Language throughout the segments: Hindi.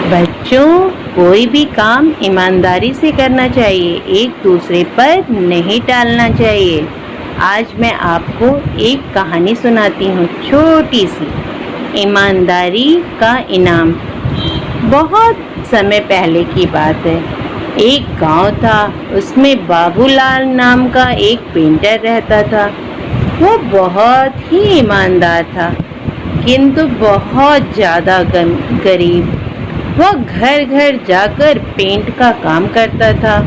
बच्चों, कोई भी काम ईमानदारी से करना चाहिए, एक दूसरे पर नहीं टालना चाहिए। आज मैं आपको एक कहानी सुनाती हूँ, छोटी सी, ईमानदारी का इनाम। बहुत समय पहले की बात है। एक गांव था, उसमें बाबूलाल नाम का एक पेंटर रहता था। वो बहुत ही ईमानदार था, किंतु बहुत ज़्यादा गरीब। वह घर घर जाकर पेंट का काम करता था।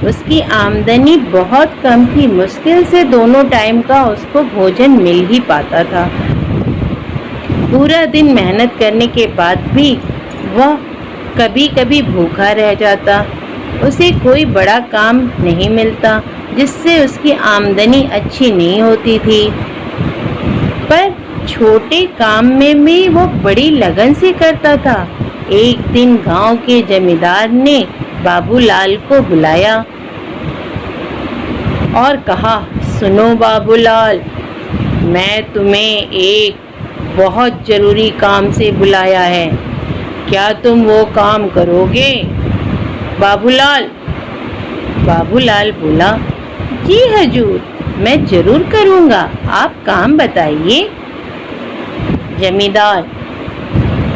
उसकी आमदनी बहुत कम थी, मुश्किल से दोनों टाइम का उसको भोजन मिल ही पाता था। पूरा दिन मेहनत करने के बाद भी वह कभी कभी भूखा रह जाता। उसे कोई बड़ा काम नहीं मिलता, जिससे उसकी आमदनी अच्छी नहीं होती थी, पर छोटे काम में भी वो बड़ी लगन से करता था। एक दिन गांव के जमींदार ने बाबूलाल को बुलाया और कहा, सुनो बाबूलाल, मैं तुम्हें एक बहुत जरूरी काम से बुलाया है, क्या तुम वो काम करोगे? बाबूलाल बोला, जी हजूर, मैं जरूर करूँगा, आप काम बताइए। जमींदार,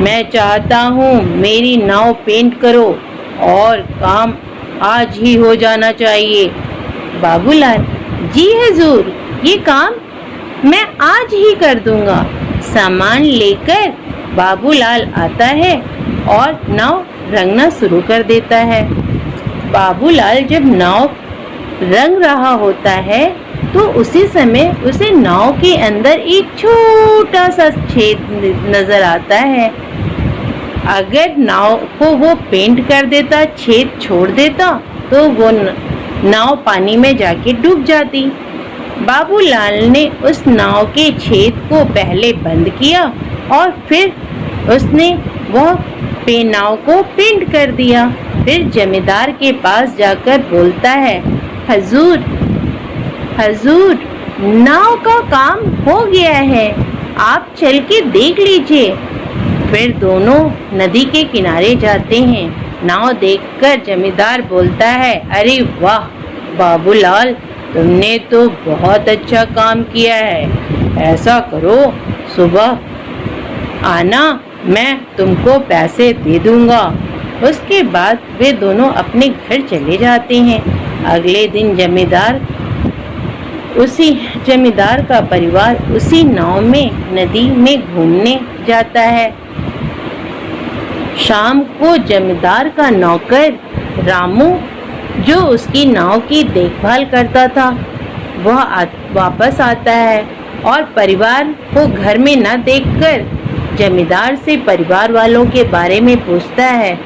मैं चाहता हूँ मेरी नाव पेंट करो और काम आज ही हो जाना चाहिए। बाबूलाल, जी हजूर, ये काम मैं आज ही कर दूंगा। सामान लेकर बाबूलाल आता है और नाव रंगना शुरू कर देता है। बाबूलाल जब नाव रंग रहा होता है तो उसी समय उसे नाव के अंदर एक छोटा सा छेद नजर आता है। अगर नाव को वो पेंट कर देता, छेद छोड़ देता, तो वो नाव पानी में जाके डूब जाती। बाबूलाल ने उस नाव के छेद को पहले बंद किया और फिर उसने वह नाव को पेंट कर दिया। फिर जमींदार के पास जाकर बोलता है, हजूर, नाव का काम हो गया है, आप चल के देख लीजिए। फिर दोनों नदी के किनारे जाते हैं। नाव देखकर जमींदार बोलता है, अरे वाह बाबूलाल, तुमने तो बहुत अच्छा काम किया है। ऐसा करो, सुबह आना, मैं तुमको पैसे दे दूंगा। उसके बाद वे दोनों अपने घर चले जाते हैं। अगले दिन जमींदार का परिवार उसी नाव में नदी में घूमने जाता है। शाम को जमींदार का नौकर रामू, जो उसकी नाव की देखभाल करता था, वह वापस आता है और परिवार को घर में न देखकर जमींदार से परिवार वालों के बारे में पूछता है।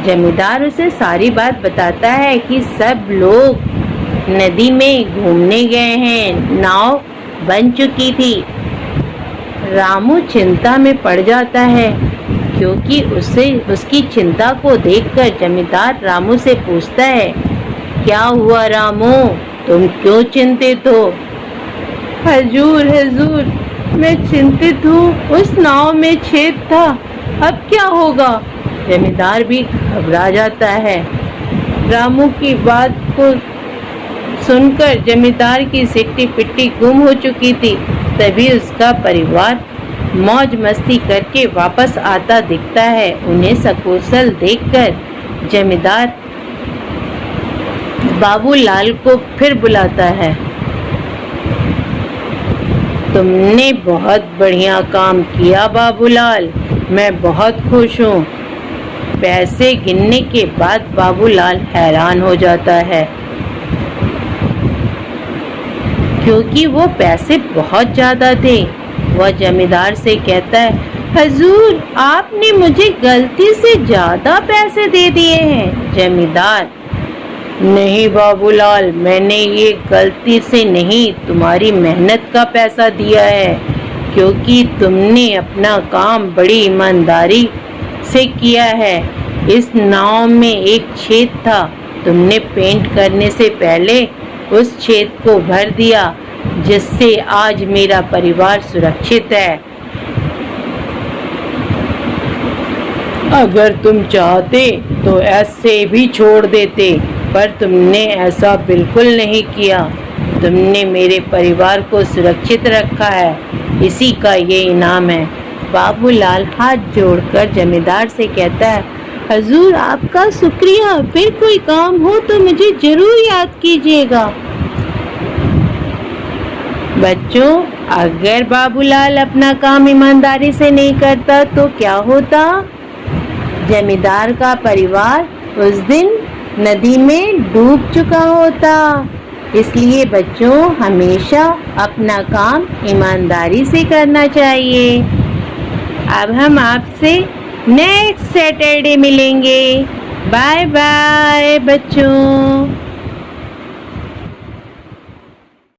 जमींदार उसे सारी बात बताता है कि सब लोग नदी में घूमने गए हैं, नाव बन चुकी थी। रामू चिंता में पड़ जाता है, क्योंकि उसकी चिंता को देखकर जमींदार रामू से पूछता है, क्या हुआ रामू, तुम क्यों चिंतित हो? हजूर, मैं चिंतित हूँ, उस नाव में छेद था, अब क्या होगा? जमींदार भी घबरा जाता है। रामू की बात को सुनकर जमींदार की सिट्टी पिट्टी गुम हो चुकी थी। तभी उसका परिवार मौज मस्ती करके वापस आता दिखता है। उन्हें सकुशल देखकर जमींदार बाबूलाल को फिर बुलाता है। तुमने बहुत बढ़िया काम किया बाबूलाल, मैं बहुत खुश हूँ। पैसे गिनने के बाद बाबूलाल हैरान हो जाता है, क्योंकि वो पैसे बहुत ज्यादा थे। वह जमींदार से कहता है, हजूर, आपने मुझे गलती से ज्यादा पैसे दे दिए हैं। जमींदार, नहीं बाबूलाल, मैंने ये गलती से नहीं, तुम्हारी मेहनत का पैसा दिया है, क्योंकि तुमने अपना काम बड़ी ईमानदारी से किया है। इस नाव में एक छेद था, तुमने पेंट करने से पहले उस छेद को भर दिया, जिससे आज मेरा परिवार सुरक्षित है। अगर तुम चाहते तो ऐसे भी छोड़ देते, पर तुमने ऐसा बिल्कुल नहीं किया। तुमने मेरे परिवार को सुरक्षित रखा है, इसी का ये इनाम है। बाबूलाल हाथ जोड़कर जमींदार से कहता है, हजूर आपका शुक्रिया, फिर कोई काम हो तो मुझे जरूर याद कीजिएगा। बच्चों, अगर बाबूलाल अपना काम ईमानदारी से नहीं करता तो क्या होता? जमींदार का परिवार उस दिन नदी में डूब चुका होता। इसलिए बच्चों, हमेशा अपना काम ईमानदारी से करना चाहिए। अब हम आपसे नेक्स्ट सैटरडे मिलेंगे। बाय बाय बच्चों।